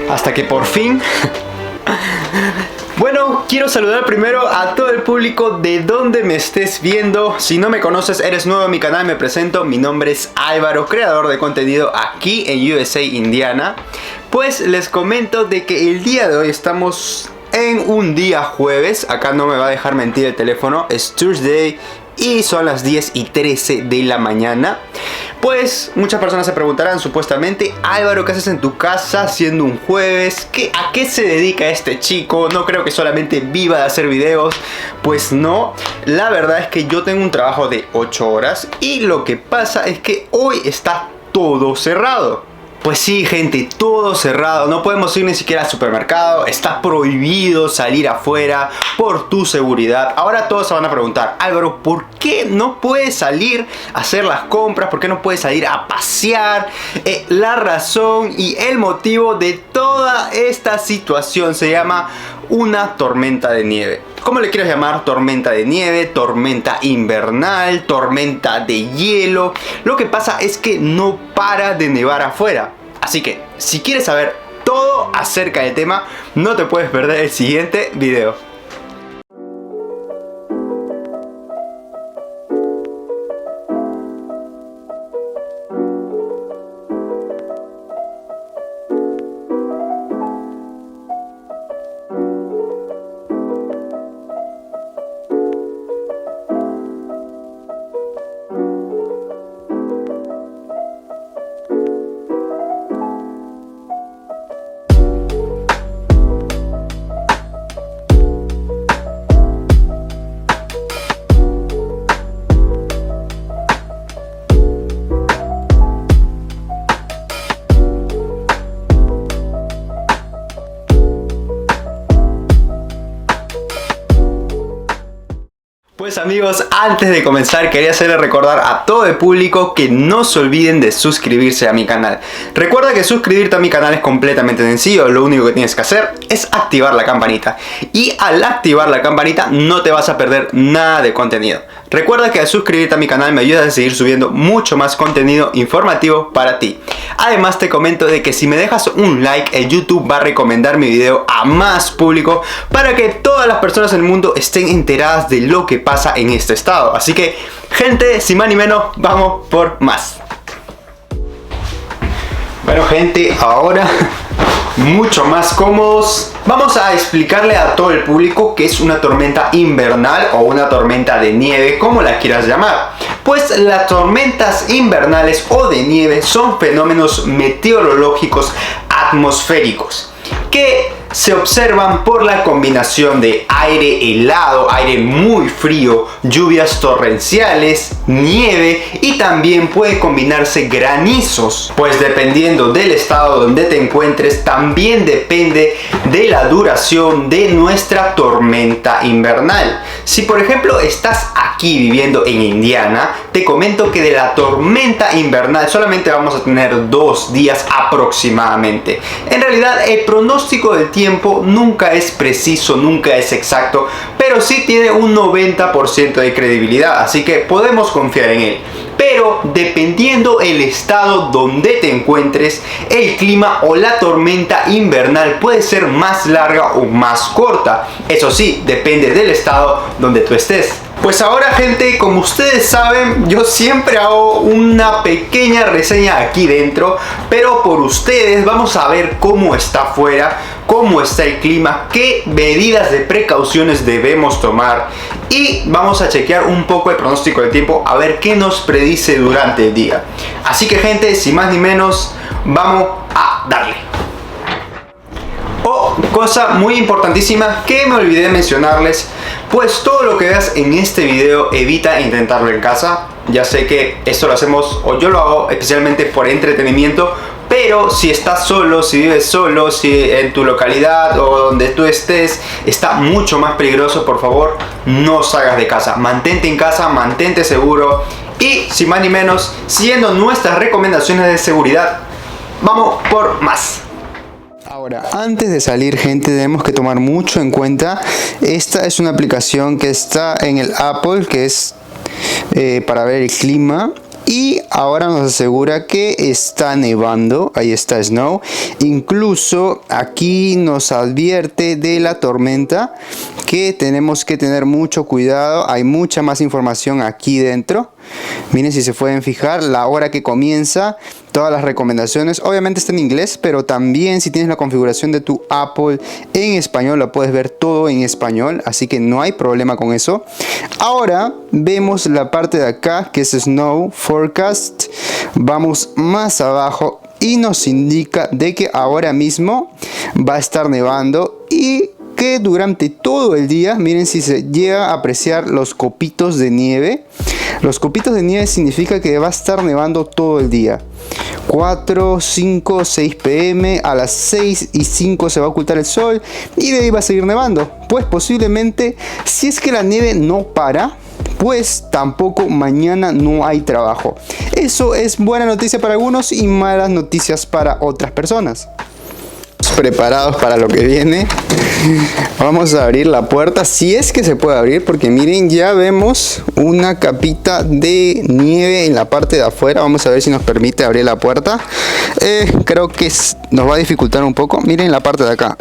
Hasta que por fin... Bueno, quiero saludar primero a todo el público de donde me estés viendo. Si no me conoces, eres nuevo en mi canal, me presento. Mi nombre es Álvaro, creador de contenido aquí en USA, Indiana. Pues les comento de que el día de hoy estamos en un día jueves. Acá no me va a dejar mentir el teléfono, es Thursday y son las 10:13 de la mañana. Pues muchas personas se preguntarán supuestamente: Álvaro, ¿qué haces en tu casa siendo un jueves? ¿A qué se dedica este chico? No creo que solamente viva de hacer videos. Pues no, la verdad es que yo tengo un trabajo de 8 horas y lo que pasa es que hoy está todo cerrado. Pues sí, gente, todo cerrado, no podemos ir ni siquiera al supermercado, está prohibido salir afuera por tu seguridad. Ahora todos se van a preguntar: Álvaro, ¿por qué no puedes salir a hacer las compras? ¿Por qué no puedes salir a pasear? La razón y el motivo de toda esta situación se llama una tormenta de nieve. ¿Cómo le quieres llamar? Tormenta de nieve, tormenta invernal, tormenta de hielo. Lo que pasa es que no para de nevar afuera. Así que, si quieres saber todo acerca del tema, no te puedes perder el siguiente video. Pues amigos, antes de comenzar quería hacerles recordar a todo el público que no se olviden de suscribirse a mi canal. Recuerda que suscribirte a mi canal es completamente sencillo, lo único que tienes que hacer es activar la campanita. Y al activar la campanita no te vas a perder nada de contenido. Recuerda que al suscribirte a mi canal me ayudas a seguir subiendo mucho más contenido informativo para ti. Además te comento de que si me dejas un like, el YouTube va a recomendar mi video a más público para que todas las personas del mundo estén enteradas de lo que pasa en este estado. Así que, gente, sin más ni menos, vamos por más. Bueno, gente, ahora mucho más cómodos, vamos a explicarle a todo el público qué es una tormenta invernal o una tormenta de nieve, como la quieras llamar. Pues las tormentas invernales o de nieve son fenómenos meteorológicos atmosféricos que se observan por la combinación de aire helado, aire muy frío, lluvias torrenciales, nieve y también puede combinarse granizos. Pues dependiendo del estado donde te encuentres, también depende de la duración de nuestra tormenta invernal. Si por ejemplo estás aquí viviendo en Indiana, te comento que de la tormenta invernal solamente vamos a tener 2 días aproximadamente. En realidad el pronóstico del tiempo nunca es preciso, nunca es exacto, pero sí tiene un 90% de credibilidad, así que podemos confiar en él. Pero dependiendo el estado donde te encuentres, el clima o la tormenta invernal puede ser más larga o más corta. Eso sí, depende del estado donde tú estés. Pues ahora, gente, como ustedes saben, yo siempre hago una pequeña reseña aquí dentro, pero por ustedes vamos a ver cómo está afuera, cómo está el clima, qué medidas de precauciones debemos tomar y vamos a chequear un poco el pronóstico del tiempo a ver qué nos predice durante el día. Así que, gente, sin más ni menos, vamos a darle. Cosa muy importantísima que me olvidé de mencionarles, pues todo lo que veas en este video evita intentarlo en casa. Ya sé que esto lo hacemos, o yo lo hago especialmente por entretenimiento, pero si estás solo, si vives solo, si en tu localidad o donde tú estés está mucho más peligroso, por favor no salgas de casa, mantente en casa, mantente seguro. Y sin más ni menos, siguiendo nuestras recomendaciones de seguridad, vamos por más. Ahora, antes de salir, gente, tenemos que tomar mucho en cuenta. Esta es una aplicación que está en el Apple, que es para ver el clima. y ahora nos asegura que está nevando. Ahí está Snow. Incluso aquí nos advierte de la tormenta, que tenemos que tener mucho cuidado. Hay mucha más información aquí dentro. Miren, si se pueden fijar, la hora que comienza, todas las recomendaciones. Obviamente está en inglés, pero también si tienes la configuración de tu Apple en español, lo puedes ver todo en español, así que no hay problema con eso. Ahora vemos la parte de acá, que es Snow Forecast. Vamos más abajo y nos indica de que ahora mismo va a estar nevando y que durante todo el día, miren, si se llega a apreciar los copitos de nieve. Los copitos de nieve significa que va a estar nevando todo el día. 4, 5, 6 pm, a las 6 y 5 se va a ocultar el sol y de ahí va a seguir nevando. Pues posiblemente, si es que la nieve no para, pues tampoco mañana no hay trabajo. Eso es buena noticia para algunos y malas noticias para otras personas. Preparados para lo que viene. Vamos a abrir la puerta, si es que se puede abrir, porque miren, ya vemos una capita de nieve en la parte de afuera. Vamos a ver si nos permite abrir la puerta. Creo que nos va a dificultar un poco. Miren la parte de acá.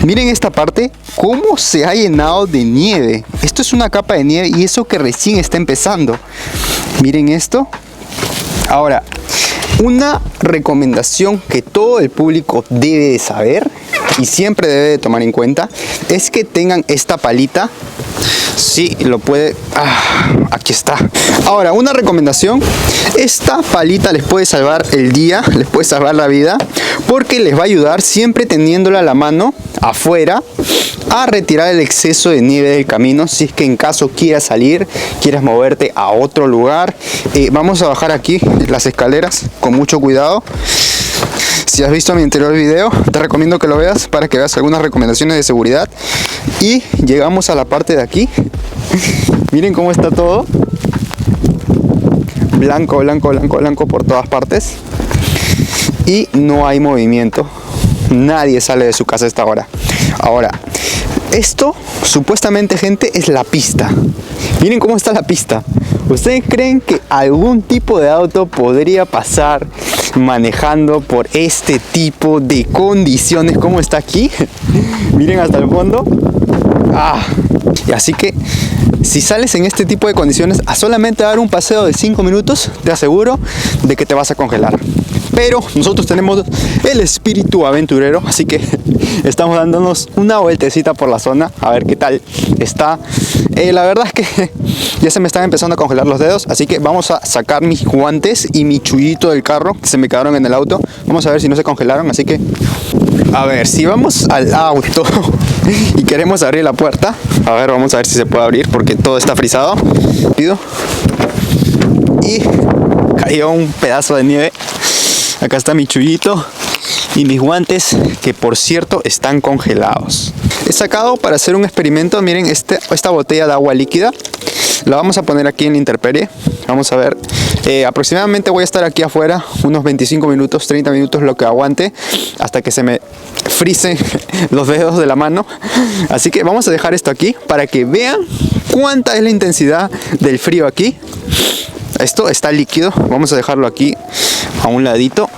Miren esta parte, cómo se ha llenado de nieve. Esto es una capa de nieve y eso que recién está empezando. Miren esto. Ahora, una recomendación que todo el público debe de saber y siempre debe de tomar en cuenta es que tengan esta palita. Sí, lo puede... aquí está. Ahora, una recomendación. Esta palita les puede salvar el día, les puede salvar la vida, porque les va a ayudar, siempre teniéndola a la mano afuera, a retirar el exceso de nieve del camino. Si es que en caso quieras salir, quieras moverte a otro lugar. Vamos a bajar aquí las escaleras con mucho cuidado. Si has visto mi anterior video, te recomiendo que lo veas para que veas algunas recomendaciones de seguridad. Y llegamos a la parte de aquí. Miren cómo está todo. Blanco, blanco, blanco, blanco por todas partes. Y no hay movimiento. Nadie sale de su casa a esta hora. Ahora, esto supuestamente, gente, es la pista. Miren cómo está la pista. ¿Ustedes creen que algún tipo de auto podría pasar manejando por este tipo de condiciones como está aquí? Miren hasta el fondo. Y así que si sales en este tipo de condiciones a solamente dar un paseo de 5 minutos, te aseguro de que te vas a congelar. Pero nosotros tenemos el espíritu aventurero, así que estamos dándonos una vueltecita por la zona a ver qué tal está. La verdad es que ya se me están empezando a congelar los dedos, así que vamos a sacar mis guantes y mi chullito del carro que se me quedaron en el auto. Vamos a ver si no se congelaron, así que a ver, si vamos al auto y queremos abrir la puerta, a ver, vamos a ver si se puede abrir porque todo está frisado. Y cayó un pedazo de nieve. Acá está mi chullito y mis guantes, que por cierto están congelados. He sacado para hacer un experimento. Miren, esta botella de agua líquida la vamos a poner aquí en la intemperie. Vamos a ver, aproximadamente voy a estar aquí afuera unos 25 minutos, 30 minutos, lo que aguante, hasta que se me frisen los dedos de la mano. Así que vamos a dejar esto aquí para que vean cuánta es la intensidad del frío aquí. Esto está líquido, vamos a dejarlo aquí a un ladito.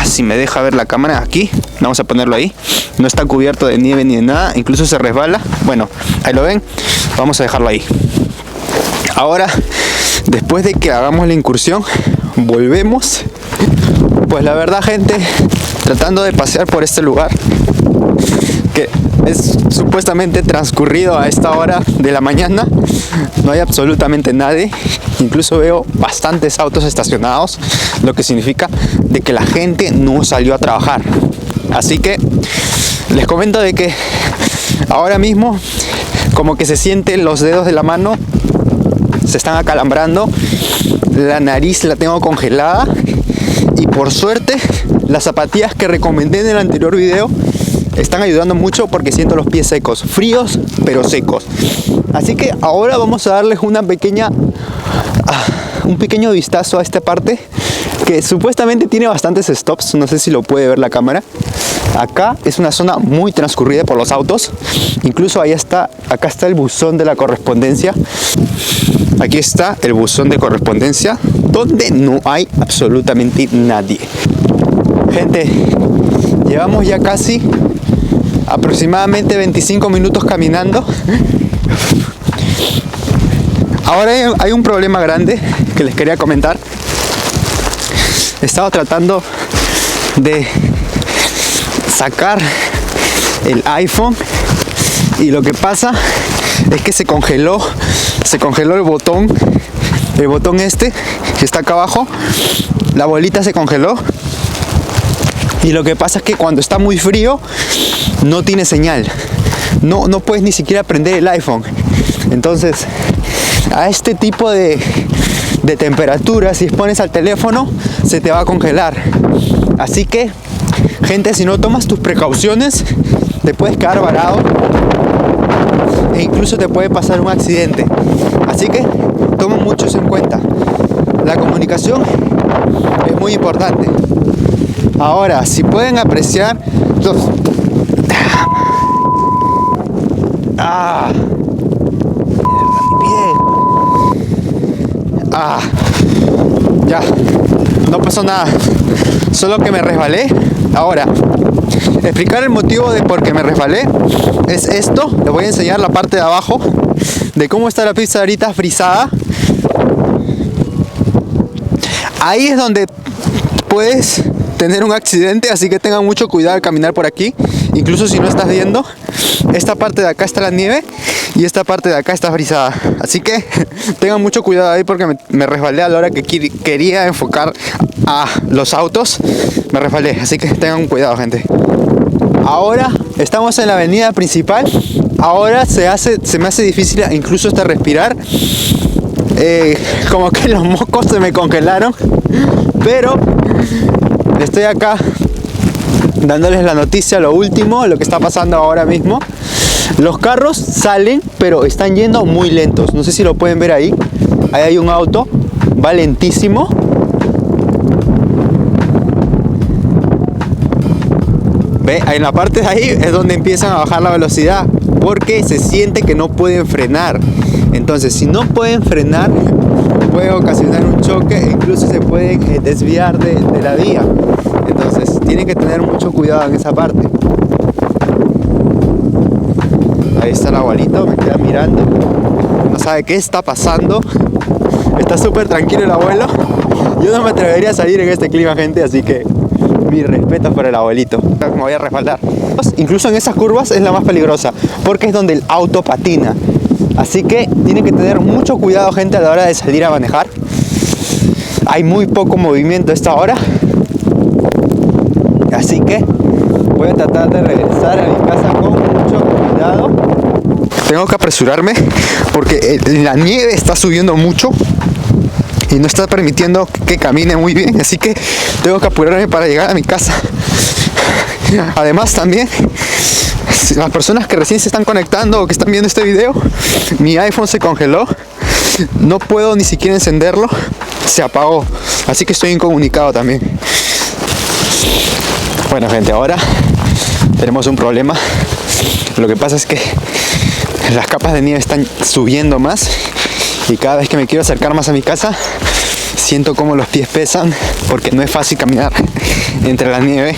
Si me deja ver la cámara, aquí vamos a ponerlo ahí. No está cubierto de nieve ni de nada, incluso se resbala. Bueno, ahí lo ven, vamos a dejarlo ahí. Ahora, después de que hagamos la incursión, volvemos. Pues la verdad, gente, tratando de pasear por este lugar que es supuestamente transcurrido a esta hora de la mañana, no hay absolutamente nadie. Incluso veo bastantes autos estacionados, lo que significa de que la gente no salió a trabajar. Así que les comento de que ahora mismo como que se sienten los dedos de la mano, se están acalambrando, la nariz la tengo congelada y por suerte las zapatillas que recomendé en el anterior video están ayudando mucho porque siento los pies secos, fríos pero secos. Así que ahora vamos a darles un pequeño vistazo a esta parte que supuestamente tiene bastantes stops, no sé si lo puede ver la cámara. Acá es una zona muy transcurrida por los autos, incluso ahí está, acá está el buzón de la correspondencia. Aquí está el buzón de correspondencia, donde no hay absolutamente nadie. Gente, llevamos ya casi aproximadamente 25 minutos caminando. Ahora hay un problema grande que les quería comentar. He estado tratando de sacar el iPhone y lo que pasa es que se congeló el botón este que está acá abajo, la bolita se congeló, y lo que pasa es que cuando está muy frío no tiene señal, no puedes ni siquiera prender el iPhone. Entonces a este tipo de temperatura, si expones al teléfono, se te va a congelar. Así que, gente, si no tomas tus precauciones, te puedes quedar varado e incluso te puede pasar un accidente. Así que toma mucho eso en cuenta. La comunicación es muy importante. Ahora, si pueden apreciar los... Ya, no pasó nada, solo que me resbalé. Ahora, explicar el motivo de por qué me resbalé es esto. Les voy a enseñar la parte de abajo de cómo está la pista ahorita frisada. Ahí es donde puedes tener un accidente, así que tengan mucho cuidado al caminar por aquí. Incluso si no estás viendo, esta parte de acá está la nieve y esta parte de acá está frisada, así que tengan mucho cuidado ahí, porque me resbalé a la hora que quería enfocar a los autos. Me resbalé, así que tengan cuidado, gente. Ahora estamos en la avenida principal. Ahora se me hace difícil incluso hasta respirar. Como que los mocos se me congelaron, pero estoy acá dándoles la noticia, lo último, lo que está pasando ahora mismo. Los carros salen, pero están yendo muy lentos. No sé si lo pueden ver ahí. Ahí hay un auto, va lentísimo. Ve, en la parte de ahí es donde empiezan a bajar la velocidad, porque se siente que no pueden frenar. Entonces, si no pueden frenar, puede ocasionar un choque e incluso se pueden desviar de la vía. Entonces, tienen que tener mucho cuidado en esa parte. Ahí está el abuelito, me queda mirando, no sabe qué está pasando. Está súper tranquilo el abuelo. Yo no me atrevería a salir en este clima, gente, así que mi respeto por el abuelito. Me voy a respaldar. Incluso en esas curvas es la más peligrosa, porque es donde el auto patina. Así que tienen que tener mucho cuidado, gente, a la hora de salir a manejar. Hay muy poco movimiento a esta hora, así que voy a tratar de regresar a mi casa con mucho cuidado. Tengo que apresurarme porque la nieve está subiendo mucho y no está permitiendo que camine muy bien, así que tengo que apurarme para llegar a mi casa. Además, también, las personas que recién se están conectando o que están viendo este video, mi iPhone se congeló, no puedo ni siquiera encenderlo, se apagó, así que estoy incomunicado también. Bueno, gente, ahora tenemos un problema. Lo que pasa es que las capas de nieve están subiendo más y cada vez que me quiero acercar más a mi casa siento como los pies pesan, porque no es fácil caminar entre la nieve.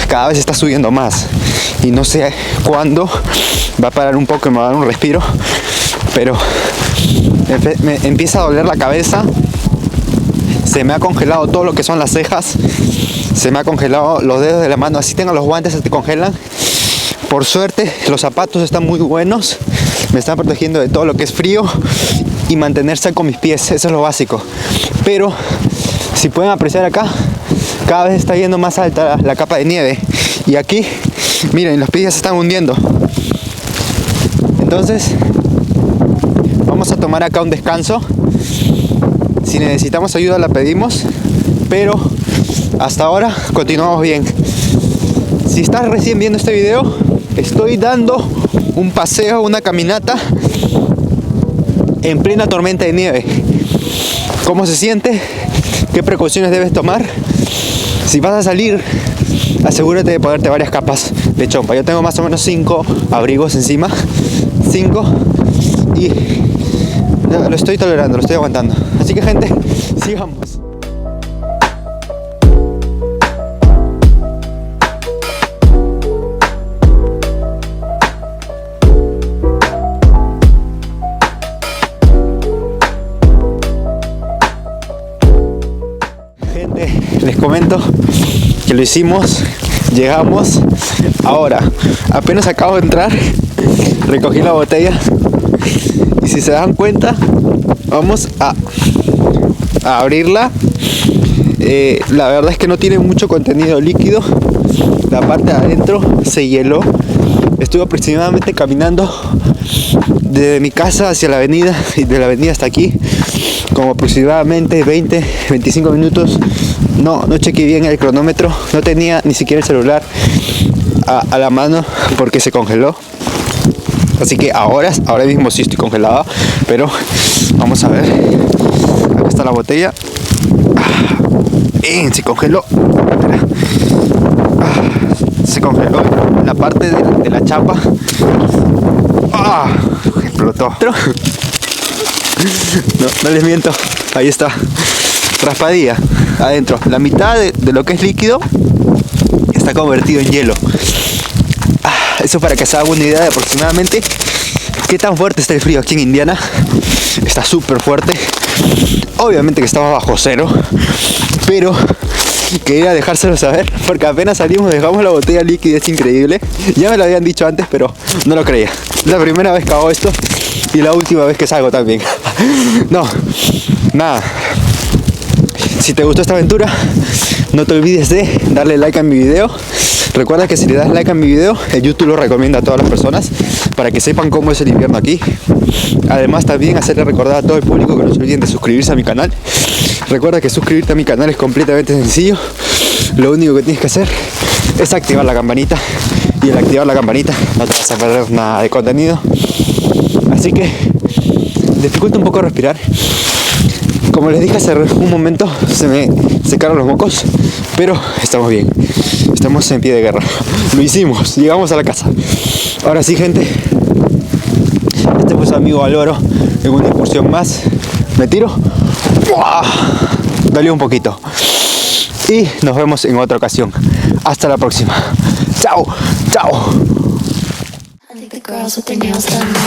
Cada vez está subiendo más y no sé cuándo va a parar un poco y me va a dar un respiro, pero me empieza a doler la cabeza. Se me ha congelado todo lo que son las cejas, se me ha congelado los dedos de la mano. Así tengo los guantes, se te congelan. Por suerte los zapatos están muy buenos, me están protegiendo de todo lo que es frío y mantenerse con mis pies, eso es lo básico. Pero si pueden apreciar acá, cada vez está yendo más alta la capa de nieve, y aquí, miren, los pies ya se están hundiendo. Entonces vamos a tomar acá un descanso. Si necesitamos ayuda la pedimos, pero hasta ahora continuamos bien. Si estás recién viendo este video, estoy dando un paseo, una caminata en plena tormenta de nieve. cómo se siente, qué precauciones debes tomar. Si vas a salir, asegúrate de ponerte varias capas de chompa. Yo tengo más o menos 5 abrigos encima, 5, y lo estoy tolerando, lo estoy aguantando. Así que, gente, sigamos. Gente, les comento que lo hicimos, llegamos. Ahora, apenas acabo de entrar, recogí la botella y si se dan cuenta, vamos a abrirla. La verdad es que no tiene mucho contenido líquido. La parte de adentro se hieló. Estuve aproximadamente caminando desde mi casa hacia la avenida y de la avenida hasta aquí como aproximadamente 20-25 minutos. No chequeé bien el cronómetro, no tenía ni siquiera el celular a la mano porque se congeló. Así que ahora mismo sí estoy congelada, pero vamos a ver. Acá está la botella. Se congeló. Se congeló la parte de la chapa. Explotó. No les miento, ahí está, raspadilla adentro. La mitad de lo que es líquido está convertido en hielo. Eso para que se haga una idea de aproximadamente qué tan fuerte está el frío aquí en Indiana. Está súper fuerte. Obviamente que estaba bajo cero, pero quería dejárselo saber porque apenas salimos dejamos la botella líquida. Es increíble. Ya me lo habían dicho antes, pero no lo creía. Es la primera vez que hago esto y la última vez que salgo también. No, nada. Si te gustó esta aventura, no te olvides de darle like a mi video. Recuerda que si le das like a mi video, el YouTube lo recomienda a todas las personas para que sepan cómo es el invierno aquí. Además, también hacerle recordar a todo el público que no se olviden de suscribirse a mi canal. Recuerda que suscribirte a mi canal es completamente sencillo. Lo único que tienes que hacer es activar la campanita, y al activar la campanita no te vas a perder nada de contenido. Así que dificulta un poco respirar. Como les dije hace un momento, se me secaron los mocos, pero estamos bien. Estamos en pie de guerra. Lo hicimos, llegamos a la casa. Ahora sí, gente, este fue su amigo Álvaro en una incursión más. Me tiro. Dolió un poquito. Y nos vemos en otra ocasión. Hasta la próxima. Chao, chao. I think the girls with their nails done now.